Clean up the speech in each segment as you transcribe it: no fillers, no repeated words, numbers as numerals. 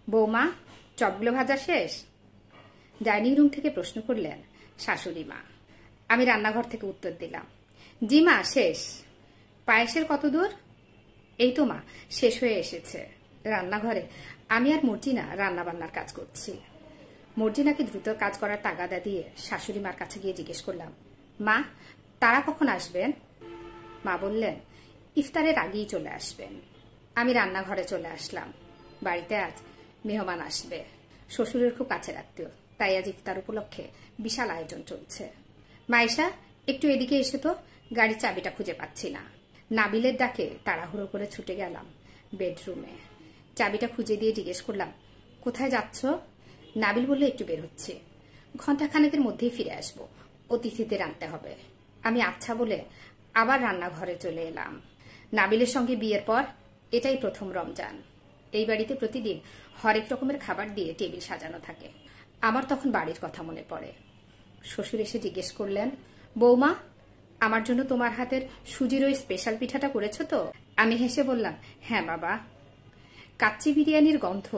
বৌমা, চপগুলো ভাজা শেষ? ডাইনিং রুম থেকে প্রশ্ন করলেন শাশুড়ি মা। আমি রান্নাঘর থেকে উত্তর দিলাম, জি মা, শেষ। পায়েসের কত দূর? এই তো মা, শেষ হয়ে এসেছে। রান্নাঘরে আমি আর মর্জিনা রান্নাবান্নার কাজ করছি। মর্জিনাকে দ্রুত কাজ করার তাগাদা দিয়ে শাশুড়ি মার কাছে গিয়ে জিজ্ঞেস করলাম, মা, তারা কখন আসবেন? মা বললেন, ইফতারের আগেই চলে আসবেন। আমি রান্নাঘরে চলে আসলাম। বাড়িতে আজ মেহমান আসবে। শ্বশুরের খুব কাছের আত্মীয়, তাই আজ ইফতার উপলক্ষে বিশাল আয়োজন চলছে। মাইশা, একটু এদিকে এসে তো, গাড়ির চাবিটা খুঁজে পাচ্ছি না। নাবিলের ডাকে তাড়াহুড়ো করে ছুটে গেলাম বেডরুমে। চাবিটা খুঁজে দিয়ে জিজ্ঞেস করলাম, কোথায় যাচ্ছ? নাবিল বললে, একটু বের হচ্ছে, ঘন্টাখানেকের মধ্যেই ফিরে আসবো, অতিথিদের আনতে হবে। আমি আচ্ছা বলে আবার রান্নাঘরে চলে এলাম। নাবিলের সঙ্গে বিয়ের পর এটাই প্রথম রমজান। এই বাড়িতে প্রতিদিন হরেক রকমের খাবার দিয়ে টেবিল সাজানো থাকে। আমার তখন বাড়ির কথা মনে পড়ে। শ্বশুর এসে জিজ্ঞেস করলেন, বৌমা, আমার জন্য তোমার হাতের সুজির ওই স্পেশাল পিঠাটা করেছো তো? আমি হেসে বললাম, হ্যাঁ বাবা। কাচ্চি বিরিয়ানির গন্ধ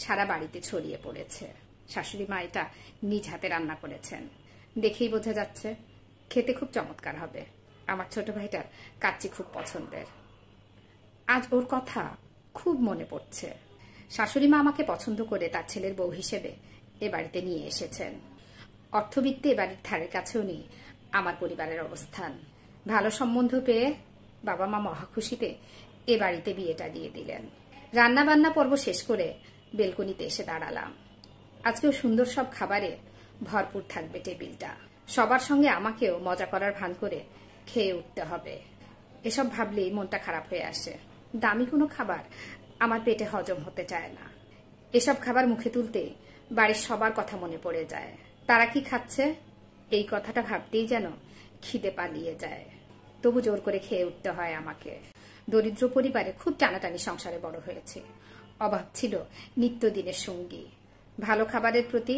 সারা বাড়িতে ছড়িয়ে পড়েছে। শাশুড়ি মা এটা নিজ হাতে রান্না করেছেন, দেখেই বোঝা যাচ্ছে খেতে খুব চমৎকার হবে। আমার ছোট ভাইটার কাচ্চি খুব পছন্দের। আজ ওর কথা খুব মনে পড়ছে। শাশুড়ি মা আমাকে পছন্দ করে তার ছেলের বউ হিসেবে এ বাড়িতে নিয়ে এসেছেন। অর্থবিত্তে এ বাড়ির ধারের কাছেও নেই আমার পরিবারের অবস্থান। ভালো সম্বন্ধ পেয়ে বাবা মা মহা খুশিতে এ বাড়িতে বিয়েটা দিয়ে দিলেন। রান্না বান্না পর্ব শেষ করে বেলকনিতে এসে দাঁড়ালাম। আজকেও সুন্দর সব খাবারে ভরপুর থাকবে টেবিলটা। সবার সঙ্গে আমাকেও মজা করার ভান করে খেয়ে উঠতে হবে। এসব ভাবলেই মনটা খারাপ হয়ে আসে। দামি কোনো খাবার আমার পেটে হজম হতে চায় না। এসব খাবার মুখে তুলতে বাড়ির সবার কথা মনে পড়ে যায়। তারা কি খাচ্ছে এই কথাটা ভাবতেই যেন খিদে পালিয়ে যায়। তবু জোর করে খেয়ে উঠতে হয় আমাকে। দরিদ্র পরিবারে খুব টানাটানি সংসারে বড় হয়েছে। অভাব ছিল নিত্যদিনের সঙ্গী। ভালো খাবারের প্রতি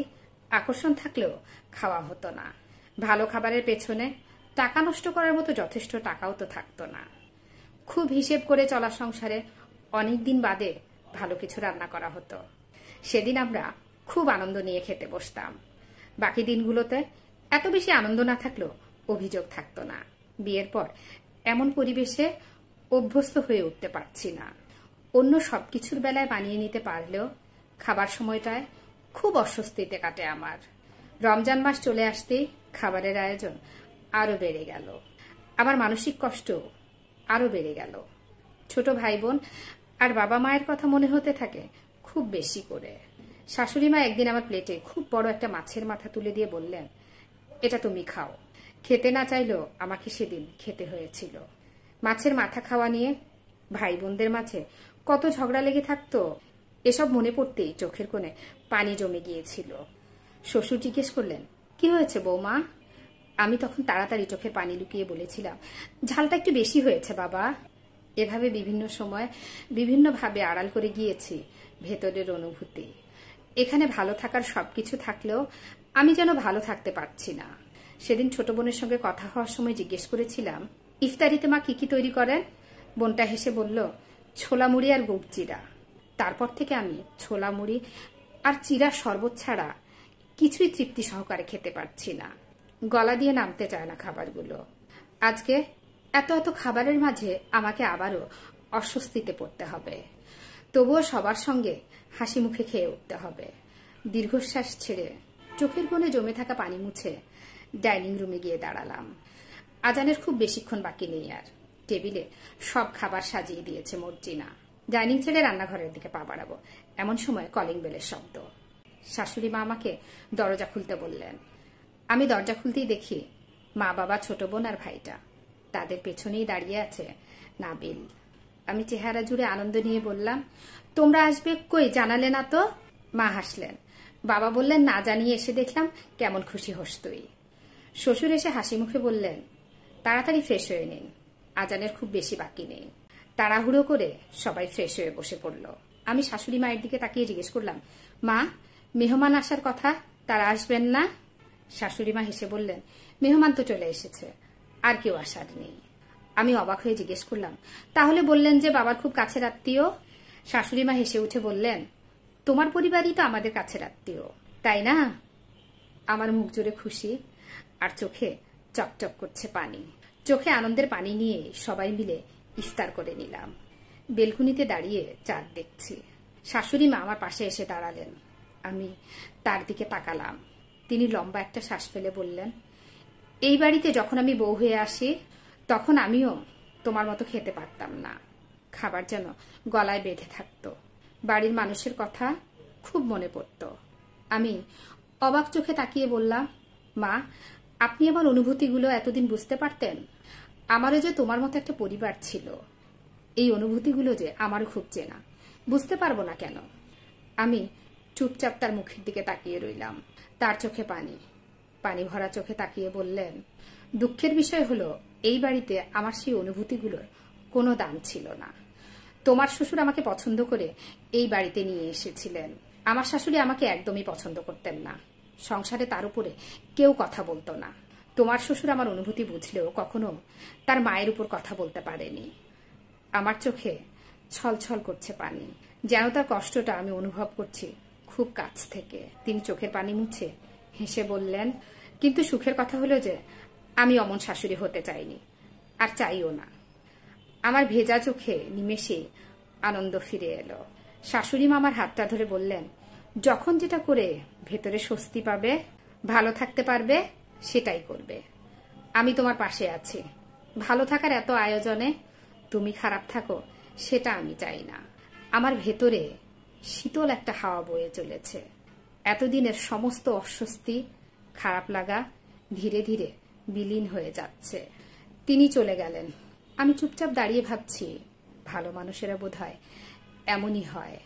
আকর্ষণ থাকলেও খাওয়া হতো না। ভালো খাবারের পেছনে টাকা নষ্ট করার মতো যথেষ্ট টাকাও তো থাকতো না। খুব হিসেব করে চলা সংসারে অনেকদিন বাদে ভালো কিছু রান্না করা হতো। সেদিন আমরা খুব আনন্দ নিয়ে খেতে বসতাম। বাকি দিনগুলোতে এত বেশি আনন্দ না থাকলেও অভিযোগ থাকতো না। বিয়ের পর এমন পরিবেশে অভ্যস্ত হয়ে উঠতে পারছি না। অন্য সবকিছুর বেলায় মানিয়ে নিতে পারলেও খাবার সময়টায় খুব অস্বস্তিতে কাটে আমার। রমজান মাস চলে আসতেই খাবারের আয়োজন আরো বেড়ে গেল। আমার মানসিক কষ্ট আরো বেড়ে গেল। ছোট ভাই বোন আর বাবা মায়ের কথা মনে হতে থাকে খুব বেশি করে। শাশুড়ি মা একদিন আমার প্লেটে খুব বড় একটা মাছের মাথা তুলে দিয়ে বললেন, এটা তুমি খাও। খেতে না চাইলেও আমাকে সেদিন খেতে হয়েছিল। মাছের মাথা খাওয়া নিয়ে ভাই বোনদের মাঝে কত ঝগড়া লেগে থাকতো, এসব মনে পড়তেই চোখের কোণে পানি জমে গিয়েছিল। শ্বশুর জিজ্ঞেস করলেন, কি হয়েছে বৌমা? আমি তখন তাড়াতাড়ি চোখের পানি লুকিয়ে বলেছিলাম, ঝালটা একটু বেশি হয়েছে বাবা। এভাবে বিভিন্ন সময় বিভিন্নভাবে আড়াল করে গিয়েছি ভেতরের অনুভূতি। এখানে ভালো থাকার সবকিছু থাকলেও আমি যেন ভালো থাকতে পারছি না। সেদিন ছোট বোনের সঙ্গে কথা হওয়ার সময় জিজ্ঞেস করেছিলাম, ইফতারিতে মা কি কি তৈরি করেন? বোনটা হেসে বলল, ছোলা মুড়ি আর গুড় চিরা। তারপর থেকে আমি ছোলা মুড়ি আর চিরার শরবত ছাড়া কিছুই তৃপ্তি সহকারে খেতে পারছি না। গলা দিয়ে নামতে চায় না খাবারগুলো। আজকে এত এত খাবারের মাঝে আমাকে আবারও অস্বস্তিতে পড়তে হবে। তবুও সবার সঙ্গে হাসি মুখে খেয়ে উঠতে হবে। দীর্ঘশ্বাস ছেড়ে চোখের কোণে জমে থাকা পানি মুছে ডাইনিং রুমে গিয়ে দাঁড়ালাম। আজানের খুব বেশিক্ষণ বাকি নেই আর। টেবিলে সব খাবার সাজিয়ে দিয়েছে মর্জিনা। ডাইনিং ছেড়ে রান্নাঘরের দিকে পা বাড়াবো এমন সময় কলিং বেলের শব্দ। শাশুড়ি মা আমাকে দরজা খুলতে বললেন। আমি দরজা খুলতেই দেখি মা, বাবা, ছোট বোন আর ভাইটা। তাদের পেছনেই দাঁড়িয়ে আছে নাবিল। আমি চেহারা জুড়ে আনন্দ নিয়ে বললাম, তোমরা আসবে, কই জানালে না তো? মা হাসলেন। বাবা বললেন, না জানিয়ে এসে দেখলাম, কেমন খুশি হোস তুই। শ্বশুর এসে হাসি মুখে বললেন, তাড়াতাড়ি ফ্রেশ হয়ে নিন, আজানের খুব বেশি বাকি নেই। তাড়াহুড়ো করে সবাই ফ্রেশ হয়ে বসে পড়ল। আমি শাশুড়ি মায়ের দিকে তাকিয়ে জিজ্ঞেস করলাম, মা, মেহমান আসার কথা, তারা আসবেন না? শাশুড়ি মা হেসে বললেন, মেহমান তো চলে এসেছে, আর কেউ আসার নেই। আমি অবাক হয়ে জিজ্ঞেস করলাম, তাহলে বললেন যে বাবার খুব কাছের আত্মীয়? শাশুড়ি মা হেসে উঠে বললেন, তোমার পরিবারই তো আমাদের কাছের আত্মীয়, তাই না? আমার মুখ জুড়ে খুশি, আর চোখে চকচক করছে পানি। চোখে আনন্দের পানি নিয়ে সবাই মিলে ইফতার করে নিলাম। বেলকুনিতে দাঁড়িয়ে চাঁদ দেখছি। শাশুড়ি মা আমার পাশে এসে দাঁড়ালেন। আমি তার দিকে তাকালাম। তিনি লম্বা একটা শ্বাস ফেলে বললেন, এই বাড়িতে যখন আমি বউ হয়ে আসি তখন আমিও তোমার মতো খেতে পারতাম না। খাবার যেন গলায় বেঁধে থাকতো। বাড়ির মানুষের কথা খুব মনে পড়ত। আমি অবাক চোখে তাকিয়ে বললাম, মা, আপনি আমার অনুভূতিগুলো এতদিন বুঝতে পারতেন? আমারও যে তোমার মতো একটা পরিবার ছিল, এই অনুভূতিগুলো যে আমারও খুব চেনা। বুঝতে পারবো না কেন? আমি চুপচাপ তার মুখের দিকে তাকিয়ে রইলাম। তার চোখে পানি। পানি ভরা চোখে তাকিয়ে বললেন, দুঃখের বিষয় হলো এই বাড়িতে আমার সেই অনুভূতিগুলোর কোনো দাম ছিল না। তোমার শ্বশুর আমাকে পছন্দ করে এই বাড়িতে নিয়ে এসেছিলেন। আমার শাশুড়ি আমাকে একদমই পছন্দ করতেন না। সংসারে তার উপরে কেউ কথা বলতো না। তোমার শ্বশুর আমার অনুভূতি বুঝলেও কখনো তার মায়ের উপর কথা বলতে পারেনি। আমার চোখে ছলছল করছে পানি, যেন তার কষ্টটা আমি অনুভব করছি খুব কাছ থেকে। তিনি চোখের পানি মুছে হেসে বললেন, কিন্তু সুখের কথা হলো যে আমি অমন শাশুড়ি হতে চাইনি, আর চাইও না। আমার ভেজা চোখে নিমেষে আনন্দ ফিরে এলো। শাশুড়ি মা আমার হাতটা ধরে বললেন, যখন যেটা করে ভেতরে স্বস্তি পাবে, ভালো থাকতে পারবে, সেটাই করবে। আমি তোমার পাশে আছি। ভালো থাকার এত আয়োজনে তুমি খারাপ থাকো, সেটা আমি চাই না। আমার ভেতরে শীতল একটা হাওয়া বয়ে চলেছে। এতদিনের সমস্ত অস্বস্তি, খারাপ লাগা ধীরে ধীরে বিলীন হয়ে যাচ্ছে। তিনি চলে গেলেন। আমি চুপচাপ দাঁড়িয়ে ভাবছি, ভালো মানুষেরা বোধহয় এমনই হয়।